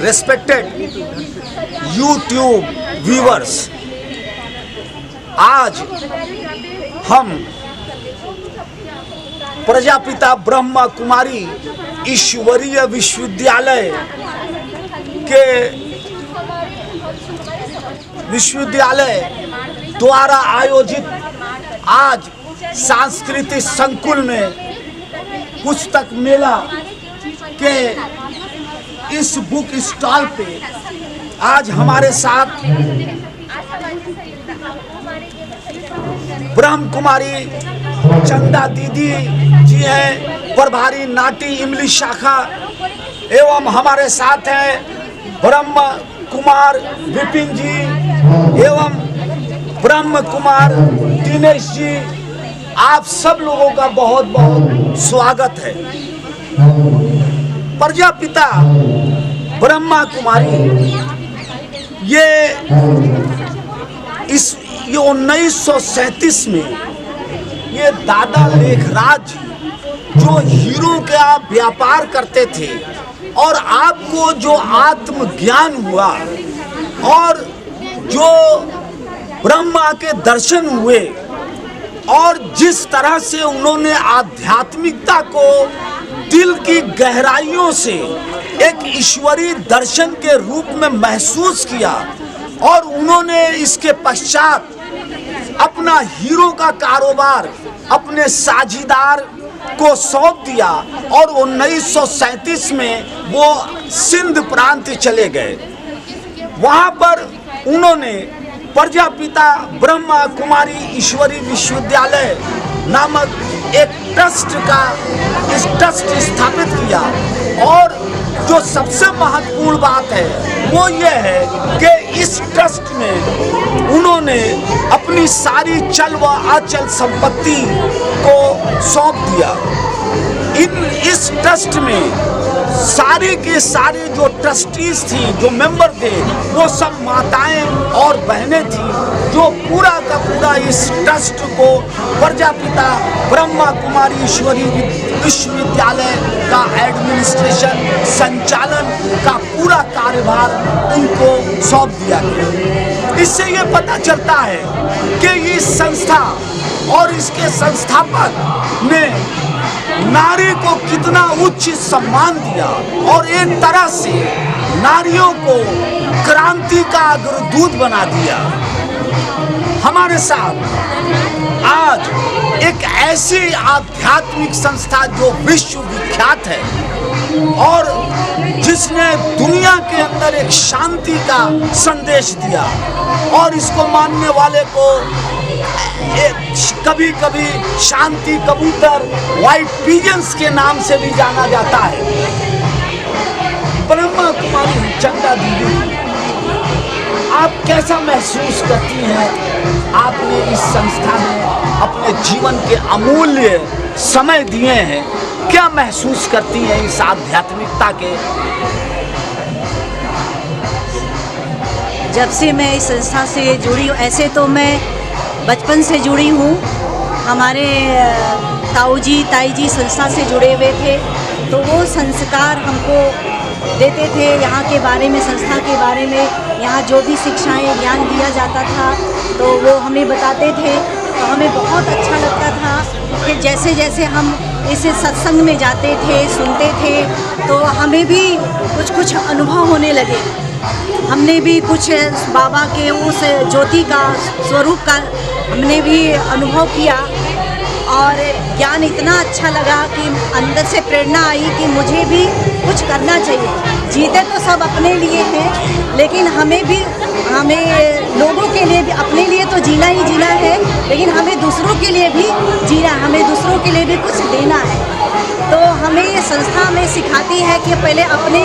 respected YouTube viewers, आज हम प्रजापिता ब्रह्मा कुमारी ईश्वरीय विश्वविद्यालय द्वारा आयोजित आज सांस्कृतिक संकुल में पुस्तक मेला के इस बुक स्टॉल पे आज हमारे साथ ब्रह्म कुमारी चंदा दीदी जी हैं, प्रभारी नाटी इमली शाखा, एवं हमारे साथ हैं ब्रह्म कुमार विपिन जी एवं ब्रह्म कुमार दिनेश जी। आप सब लोगों का बहुत बहुत स्वागत है। प्रजापिता ब्रह्मा कुमारी ये 1937 में ये दादा लेखराज जी जो हीरो का व्यापार करते थे और आपको जो आत्मज्ञान हुआ और जो ब्रह्मा के दर्शन हुए और जिस तरह से उन्होंने आध्यात्मिकता को दिल की गहराइयों से एक ईश्वरीय दर्शन के रूप में महसूस किया और उन्होंने इसके पश्चात अपना हीरो का कारोबार अपने साझीदार को सौंप दिया और 1937 में वो सिंध प्रांत चले गए। वहाँ पर उन्होंने प्रजापिता ब्रह्मा कुमारी ईश्वरी विश्वविद्यालय नामक एक ट्रस्ट स्थापित किया और जो सबसे महत्वपूर्ण बात है वो ये है कि इस ट्रस्ट में उन्होंने अपनी सारी चल व अचल संपत्ति को सौंप दिया। इस ट्रस्ट में सारे के सारे जो ट्रस्टीज थी, जो मेंबर थे, वो सब माताएं और बहनें थी जो पूरा का पूरा इस ट्रस्ट को प्रजापिता ब्रह्मा कुमारी ईश्वरी विश्वविद्यालय का एडमिनिस्ट्रेशन संचालन का पूरा कार्यभार उनको सौंप दिया गया। इससे ये पता चलता है कि ये संस्था और इसके संस्थापक ने नारी को कितना उच्च सम्मान दिया और एक तरह से नारियों को क्रांति का अग्रदूत बना दिया। हमारे साथ आज एक ऐसी आध्यात्मिक संस्था जो विश्व विख्यात है और जिसने दुनिया के अंदर एक शांति का संदेश दिया और इसको मानने वाले को कभी कभी शांति कबूतर व्हाइट पिजन्स के नाम से भी जाना जाता है। ब्रह्मा कुमारी चंदा दीदी, आप कैसा महसूस करती हैं? आपने इस संस्था में अपने जीवन के अमूल्य समय दिए हैं, क्या महसूस करती हैं इस आध्यात्मिकता के? जब से मैं इस संस्था से जुड़ी हूँ, ऐसे तो मैं बचपन से जुड़ी हूँ। हमारे ताऊ जी ताई जी संस्था से जुड़े हुए थे तो वो संस्कार हमको देते थे यहाँ के बारे में, संस्था के बारे में, यहाँ जो भी शिक्षाएं ज्ञान दिया जाता था तो वो हमें बताते थे। तो हमें बहुत अच्छा लगता था कि जैसे जैसे हम इस सत्संग में जाते थे, सुनते थे तो हमें भी कुछ अनुभव होने लगे। हमने भी कुछ बाबा के उस ज्योति का स्वरूप का हमने भी अनुभव किया और ज्ञान इतना अच्छा लगा कि अंदर से प्रेरणा आई कि मुझे भी कुछ करना चाहिए। जीते तो सब अपने लिए हैं लेकिन हमें लोगों के लिए भी, अपने लिए तो जीना ही जीना है लेकिन हमें दूसरों के लिए भी जीना, हमें दूसरों के लिए भी कुछ देना है। तो हमें ये संस्था हमें सिखाती है कि पहले अपने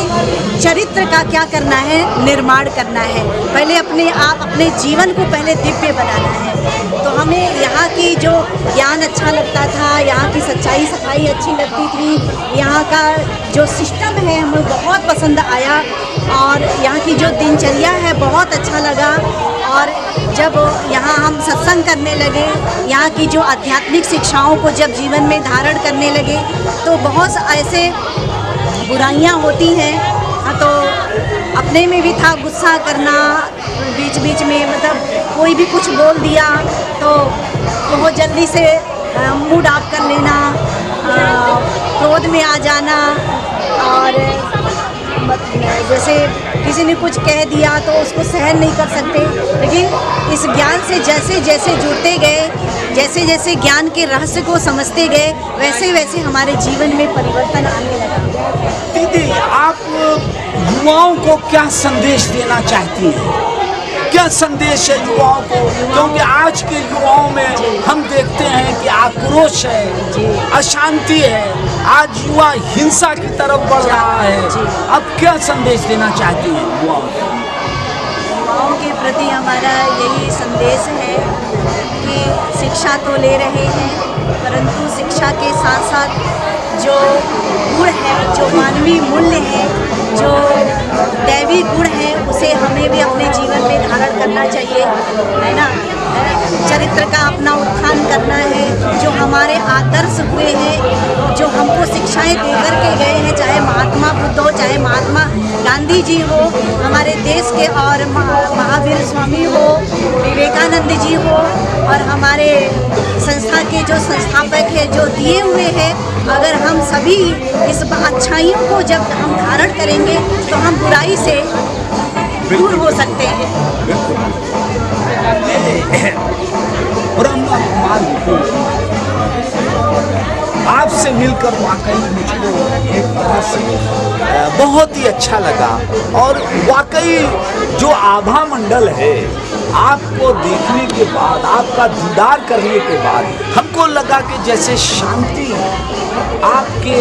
चरित्र का क्या करना है, निर्माण करना है। पहले अपने जीवन को पहले दिव्य बनाना है। तो हमें यहाँ की जो ज्ञान अच्छा लगता था, यहाँ की सच्चाई सफाई अच्छी लगती थी, यहाँ का जो सिस्टम है हमें बहुत पसंद आया और यहाँ की जो दिनचर्या है बहुत अच्छा लगा। और जब यहाँ हम सत्संग करने लगे, यहाँ की जो आध्यात्मिक शिक्षाओं को जब जीवन में धारण करने लगे तो बहुत ऐसे बुराइयाँ होती हैं तो अपने में भी था गुस्सा करना, बीच बीच में मतलब कोई भी कुछ बोल दिया तो बहुत जल्दी से मूड ऑफ कर लेना, क्रोध में आ जाना, और जैसे किसी ने कुछ कह दिया तो उसको सहन नहीं कर सकते। लेकिन इस ज्ञान से जैसे जैसे जुड़ते गए, जैसे जैसे ज्ञान के रहस्य को समझते गए, वैसे वैसे हमारे जीवन में परिवर्तन आने लगा। दीदी, आप युवाओं को क्या संदेश देना चाहती हैं? क्या संदेश है युवाओं को? क्योंकि आज के युवाओं में हम देखते हैं कि आक्रोश है, अशांति है, आज युवा हिंसा की तरफ बढ़ रहा है। अब क्या संदेश देना चाहती हैं युवाओं को? युवाओं के प्रति हमारा यही संदेश है कि शिक्षा तो ले रहे हैं, परंतु शिक्षा के साथ साथ जो गुण है, जो मानवीय मूल्य है, जो दैवी गुण है, उसे हमें भी अपने जीवन में धारण करना चाहिए, है ना। चरित्र का अपना उत्थान करना है, जो हमारे आदर्श हुए हैं, जो हमको शिक्षाएं देकर के गए हैं, चाहे महात्मा बुद्ध हो, चाहे महात्मा गांधी जी हो, हमारे देश के, और महावीर स्वामी हो, विवेकानंद जी हो, और हमारे संस्था के जो संस्थापक है, जो दिए हुए हैं, अगर हम सभी इस अच्छाइयों को जब हम धारण करेंगे तो हम बुराई से दूर हो सकते हैं। ब्रह्मा कुमार, आपसे मिलकर वाकई मुझको एक तरह से बहुत ही अच्छा लगा। और वाकई जो आभा मंडल है, आपको देखने के बाद, आपका दीदार करने के बाद हमको लगा कि जैसे शांति आपके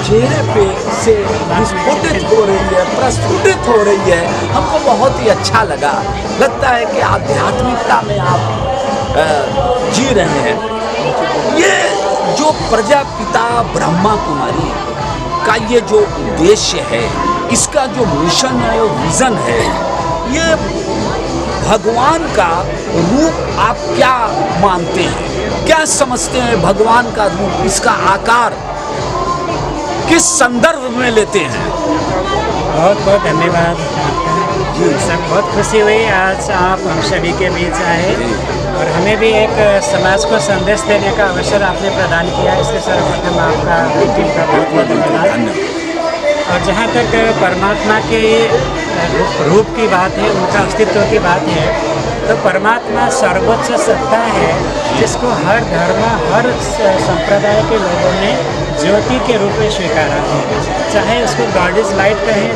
चेहरे पे से विस्फोटित हो रही है, प्रस्फुटित हो रही है। हमको बहुत ही अच्छा लगा। लगता है कि आध्यात्मिकता में आप जी रहे हैं। ये जो प्रजापिता ब्रह्मा कुमारी का ये जो उद्देश्य है, इसका जो मिशन है, विजन है, ये भगवान का रूप आप क्या मानते हैं? क्या समझते हैं भगवान का रूप, इसका आकार किस संदर्भ में लेते हैं? बहुत बहुत धन्यवाद जी, सब बहुत खुशी हुई आज आप हम सभी के बीच आए, और हमें भी एक समाज को संदेश देने का अवसर आपने प्रदान किया। इसके सर्वप्रथम आपका टीम का बहुत बहुत धन्यवाद। और जहाँ तक परमात्मा के रूप की बात है, उनका अस्तित्व की बात है, तो परमात्मा सर्वोच्च सत्ता है, जिसको हर धर्म, हर संप्रदाय के लोगों ने ज्योति के रूप में स्वीकारा है। चाहे उसको गॉड इज लाइट कहें,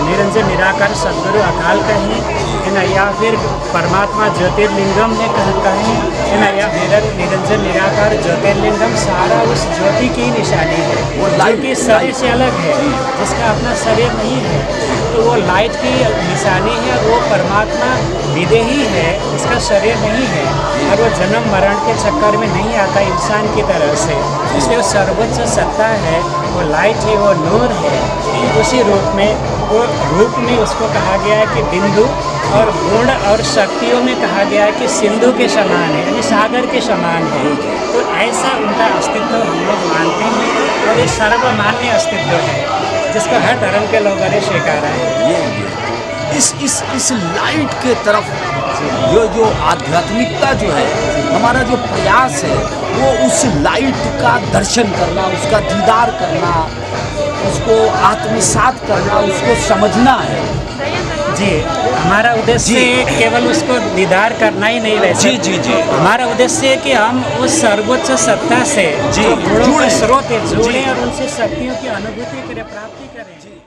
निरंजन निराकार सद्गुरु अकाल कहें, है ना, या फिर परमात्मा ज्योतिर्लिंगम में कहें, है ना, या फिर निरंजन निराकार ज्योतिर्लिंगम, सारा उस ज्योति की निशानी है, जो कि शरीर से अलग है, जिसका अपना शरीर नहीं है। तो वो लाइट की निशानी है, वो परमात्मा विदेही है, इसका शरीर नहीं है, और वो जन्म मरण के चक्कर में नहीं आता इंसान की तरह से। इसलिए वो सर्वोच्च सत्ता है, वो लाइट है, वो नूर है। उसी रूप में, वो रूप में उसको कहा गया है कि बिंदु, और गुण और शक्तियों में कहा गया है कि सिंधु के समान है, यानी सागर के समान है। तो ऐसा उनका अस्तित्व हम लोग मानते हैं, और ये सर्वमान्य अस्तित्व है, जिसको हर धर्म के लोगों ने स्वीकारा है। इस लाइट के तरफ जो आध्यात्मिकता जो है, हमारा जो प्रयास है, वो उस लाइट का दर्शन करना, उसका दीदार करना, उसको आत्मसात करना, उसको समझना है। जी, हमारा उद्देश्य केवल उसको दीदार करना ही नहीं वैसे। जी। हमारा उद्देश्य है कि हम उस सर्वोच्च सत्ता से जो गुणों के स्रोत है, जुड़ें और उनसे शक्तियों की अनुभूति करें, प्राप्ति करें।